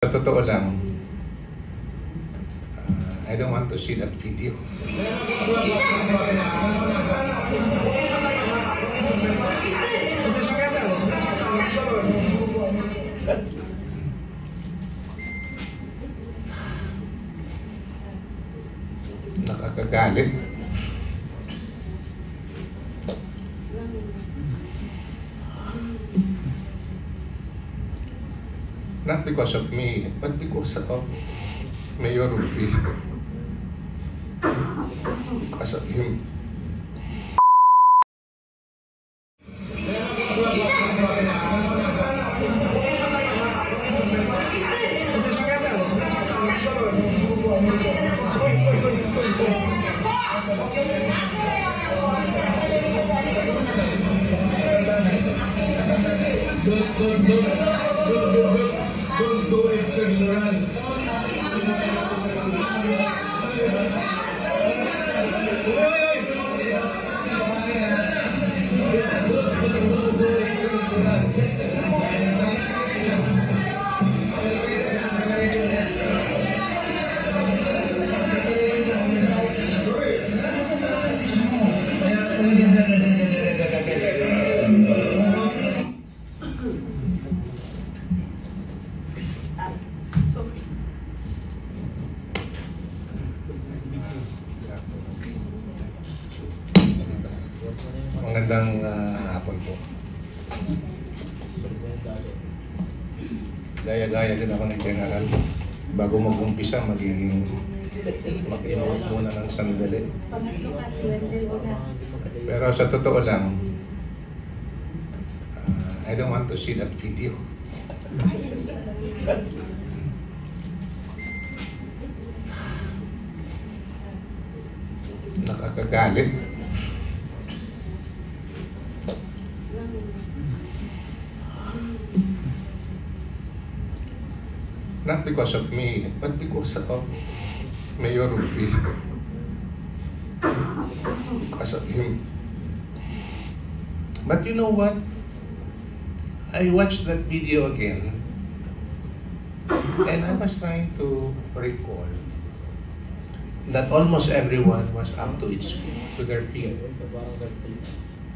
Sa totoo lang, I don't want to see that video. Nakakagalit. Not because of me, but because of Mayor Rudy. Because of him. Don't do it personal. Magandang hapon po. Gaya-gaya din ako ng General. Bago mag-umpisa, mag-emote muna ng sandali. Pero sa totoo lang, I don't want to see that video. Nakakagalit. Not because of me, but because of Mayor Rudy. Because of him. But you know what? I watched that video again, and I was trying to recall that almost everyone was up to their feet.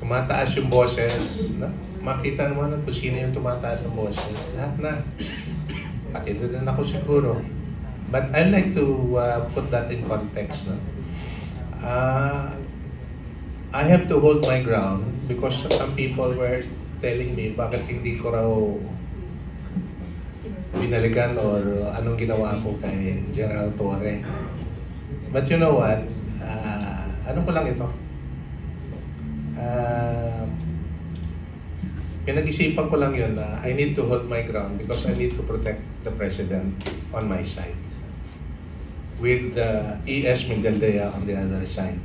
Tumataas yung boses. Makita naman kung sino yung tumataas ng boses. Lahat na. Pati doon na ako siguro. But I'd like to put that in context. No? I have to hold my ground because some people were telling me bakit hindi ko raw binalikan or anong ginawa ko kay General Torre. But you know what? Ano ko lang ito? Pinag-isipan ko lang yun na I need to hold my ground because I need to protect the President on my side with E.S. Migueldea on the other side.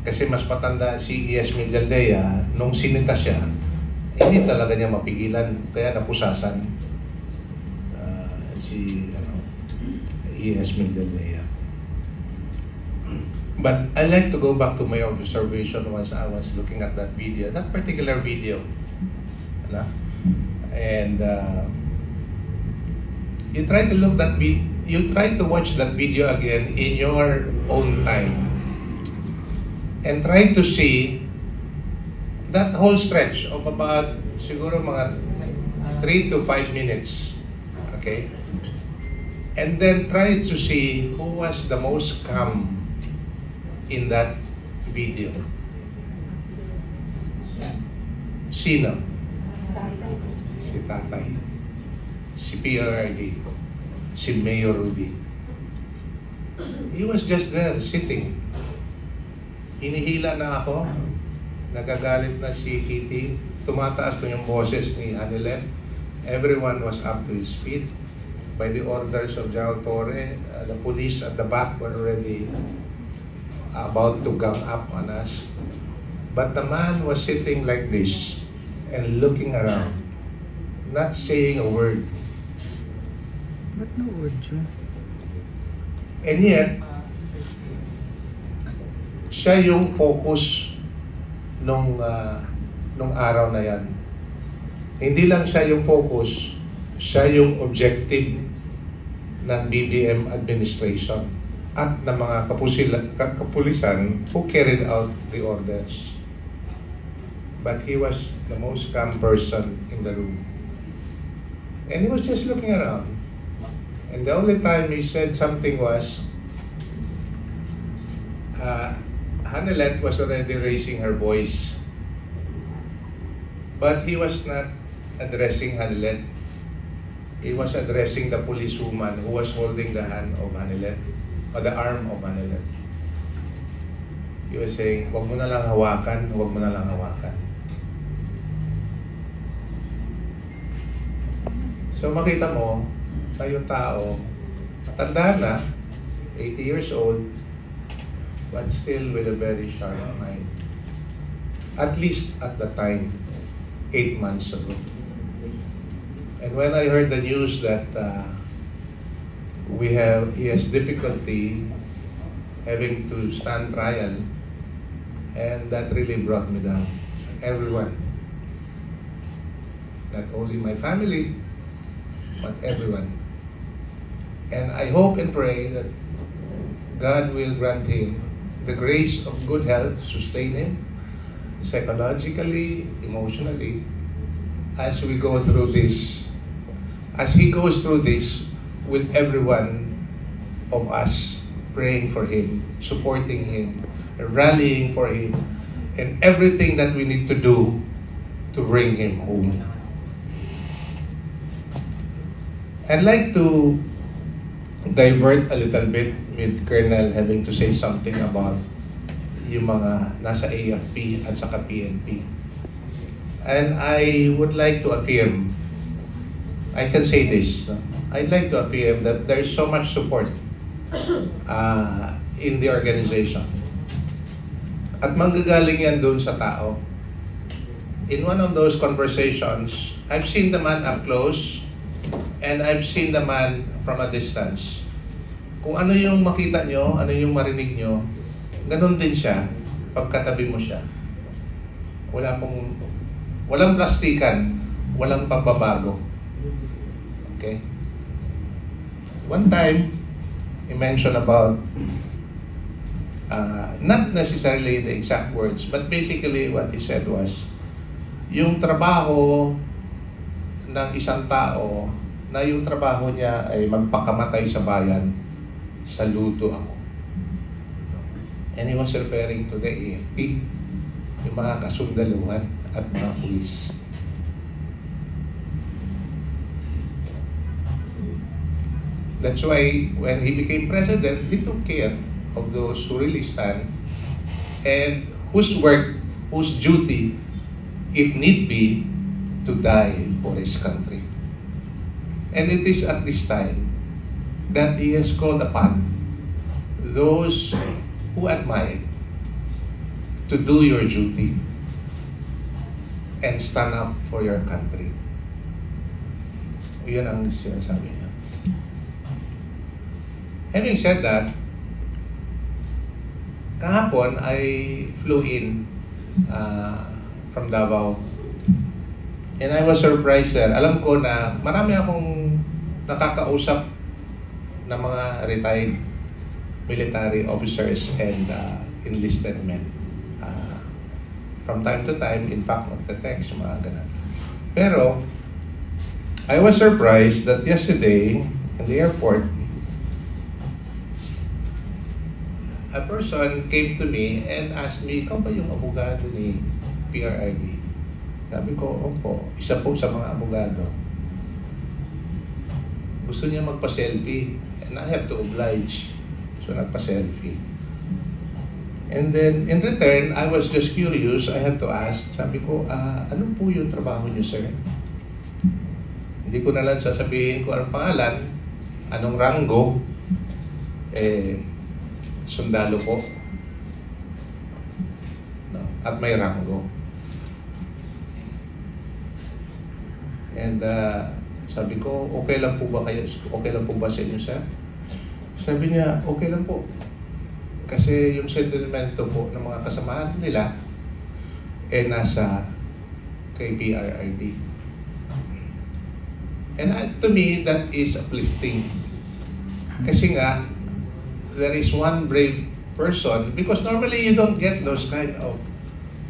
Kasi mas matanda si E.S. Migueldea, nung sinita siya, hindi talaga niya mapigilan, kaya napusasan si E.S. Migueldea. But I like to go back to my observation once I was looking at that video, that particular video. And you try to watch that video again in your own time and try to see that whole stretch of about siguro mga 3 to 5 minutes. Okay? And then try to see who was the most calm in that video. Sino? Si Tatay. Si PRRD. Si Mayor Rudy. He was just there, sitting. Hinihila na ako. Nagagalit na si Kitty. Tumataas na yung boses ni Anilet. Everyone was up to his feet. By the orders of General Torre, the police at the back were already about to gang up on us. But the man was sitting like this and looking around, not saying a word. Ba't no word siya? And yet, siya yung focus nung araw na yan. Hindi lang siya yung focus, Siya yung objective ng BBM administration at ng mga kapulisan who carried out the orders. But he was the most calm person in the room. And he was just looking around. And the only time he said something was, Hanelet was already raising her voice. But he was not addressing Hanelet. He was addressing the policewoman who was holding the hand of Hanelet, or the arm of Hanelet. He was saying, "Huwag mo na lang hawakan, huwag mo na lang hawakan." So makita mo, na yung tao, matanda na, 80 years old, but still with a very sharp mind. At least at the time, 8 months ago. And when I heard the news that he has difficulty having to stand trial, and that really brought me down. Everyone, not only my family, but everyone. And I hope and pray that God will grant him the grace of good health, sustain him psychologically, emotionally, as we go through this, as he goes through this with everyone of us praying for him, supporting him, rallying for him, and everything that we need to do to bring him home. I'd like to divert a little bit with Colonel having to say something about yung mga nasa AFP at saka PNP. And I would like to affirm, I can say this, I'd like to affirm that there is so much support in the organization. At manggagaling yan doon sa tao. In one of those conversations, I've seen the man up close and I've seen the man from a distance. Kung ano yung makita nyo, ano yung marinig nyo, ganun din siya pagkatabi mo siya. Walang plastikan, walang pagbabago. Okay? One time, he mentioned about not necessarily the exact words, but basically what he said was, yung trabaho ng isang tao na yung trabaho niya ay magpakamatay sa bayan, saludo ako. And he was referring to the AFP, yung mga kasundaluhan at mga pulis. That's why when he became president, he took care of those who really stand and whose work, whose duty, if need be, to die for his country. And it is at this time that he has called upon those who admire to do your duty and stand up for your country. Yun ang sinasabi niya. Having said that, kahapon I flew in from Davao. And I was surprised there. Alam ko na marami akong nakakausap na mga retired military officers and enlisted men. From time to time, in fact, magte-text, mga ganun. Pero, I was surprised that yesterday, in the airport, a person came to me and asked me, "Ikaw ba yung abogado ni PRRD?" Sabi ko, "Opo, isa po sa mga abogado." Gusto niya magpa-selfie and I have to oblige. So nagpa-selfie. And then, in return, I was just curious. I had to ask, sabi ko, ano po yung trabaho niyo, sir? Hindi ko na lang sasabihin ko anong pangalan, anong ranggo, sundalo po. No? At may ranggo. And sabi ko, okay lang po ba kayo? Okay lang po ba sa inyo, sir? Sabi niya, okay lang po. Kasi yung sentimento po ng mga kasamahan nila nasa kay PRRD. And to me, that is uplifting. Kasi nga, there is one brave person, because normally you don't get those kind of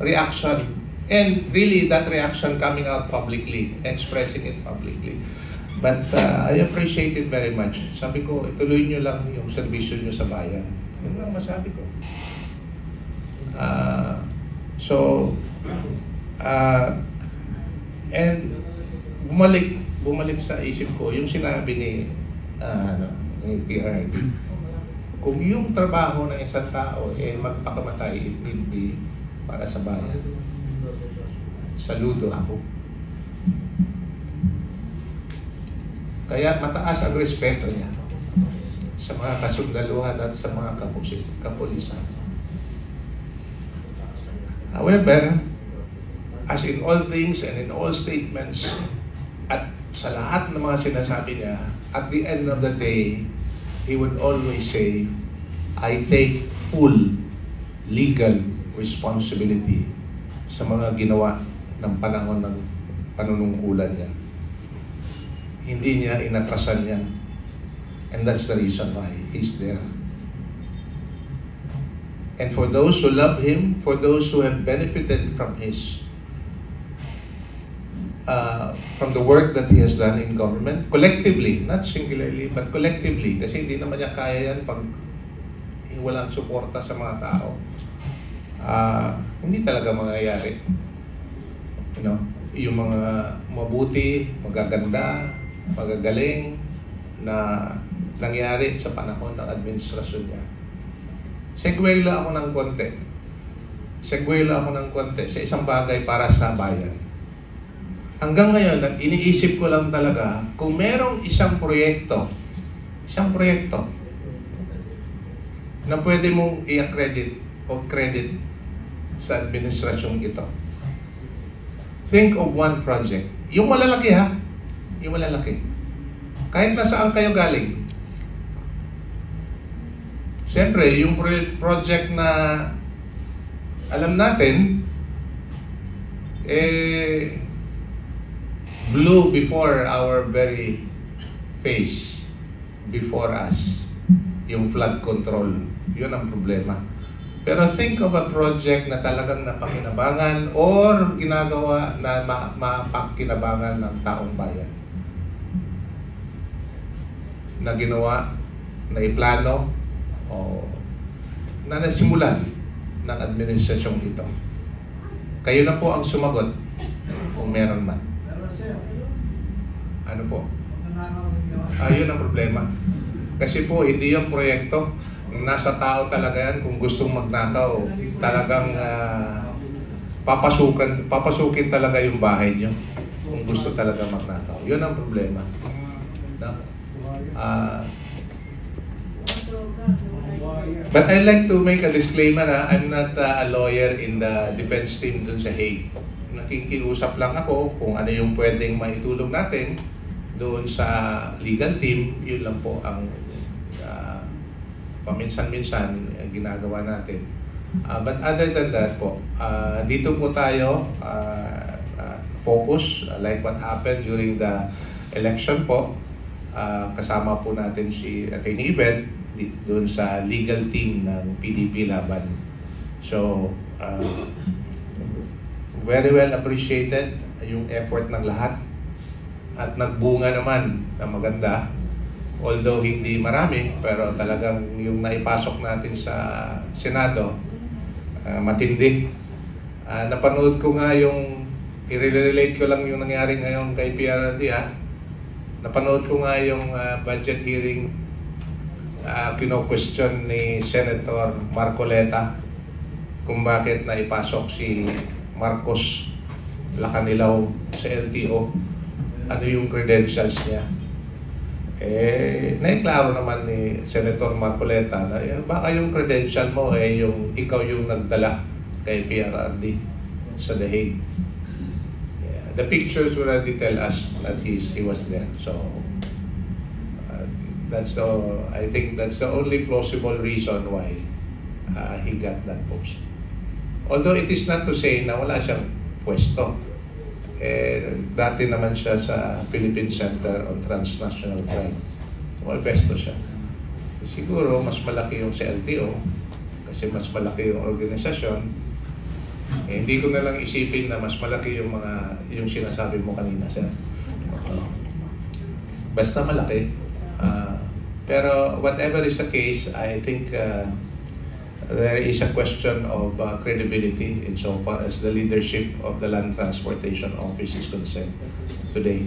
reaction. And really, that reaction coming out publicly, expressing it publicly. But I appreciate it very much. Sabi ko, ituloy nyo lang yung servisyo nyo sa bayan. Yun lang masabi ko. And bumalik sa isip ko yung sinabi ni PRRD. Kung yung trabaho ng isang tao magpakamatay, it will be para sa bayan. Saludo ako. Kaya mataas ang respeto niya sa mga kasundaluhan at sa mga kapulisan. However, as in all things and in all statements, at sa lahat ng mga sinasabi niya, at the end of the day, he would always say, I take full legal responsibility sa mga ginawa ng panahon ng panunungkulan niya. Hindi niya inatrasan yan. And that's the reason why he's there. And for those who love him, for those who have benefited from his from the work that he has done in government, collectively, not singularly, but collectively, kasi hindi naman niya kaya yan pag walang suporta sa mga tao. Hindi talaga mangyayari. You know, yung mga mabuti, magaganda, magagaling na nangyari sa panahon ng administrasyon niya. Segue lang ako ng konti sa isang bagay para sa bayan. Hanggang ngayon, iniisip ko lang talaga kung merong isang proyekto na pwede mong i-accredit o credit sa administrasyong ito. Think of one project. Yung malalaki ha, yung malalaki. Kahit nasaan kayo galing. Siyempre, yung project na alam natin, blew before our very face, before us, yung flood control. Yun ang problema. Pero think of a project na talagang napakinabangan or ginagawa na mapakinabangan ng taong bayan. Na ginawa, na iplano, o na nasimulan ng administrasyong ito. Kayo na po ang sumagot kung meron man. Ano po? Yun ang problema. Kasi po, hindi yung proyekto. Nasa tao talaga yan. Kung gustong magnakaw, talagang papasukin talaga yung bahay nyo. Kung gusto talaga magnakaw. Yun ang problema. But I'd like to make a disclaimer. I'm not a lawyer in the defense team dun sa Hague. Nakikiusap lang ako kung ano yung pwedeng maitulong natin doon sa legal team. Yun lang po ang paminsan-minsan ginagawa natin. But other than that po, dito po tayo focus like what happened during the election po. Kasama po natin si Atty. Ibet doon sa legal team ng PDP Laban. So, very well appreciated yung effort ng lahat at nagbunga naman na maganda. Although hindi marami, pero talagang yung naipasok natin sa Senado, matindi. Napanood ko nga yung, i-relate ko lang yung nangyari ngayon kay PRRD Napanood ko nga yung budget hearing, kino-question ni Senator Marcoleta kung bakit naipasok si Marcos Lacanilaw sa LTO. Ano yung credentials niya? Naiklaro naman ni Senator Marcoleta na baka yung credential mo yung ikaw yung nagdala kay PRRD sa The Hague. The pictures already tell us that he was there. So I think that's the only plausible reason why he got that post. Although it is not to say na wala siyang pwesto. Dati naman siya sa Philippine Center on Transnational Crime. Umapesto siya. Siguro, mas malaki yung sa LTO kasi mas malaki yung organisasyon. Hindi ko na lang isipin na mas malaki yung sinasabi mo kanina, sir. Basta malaki. Pero whatever is the case, I think there is a question of credibility insofar as the leadership of the Land Transportation Office is concerned today.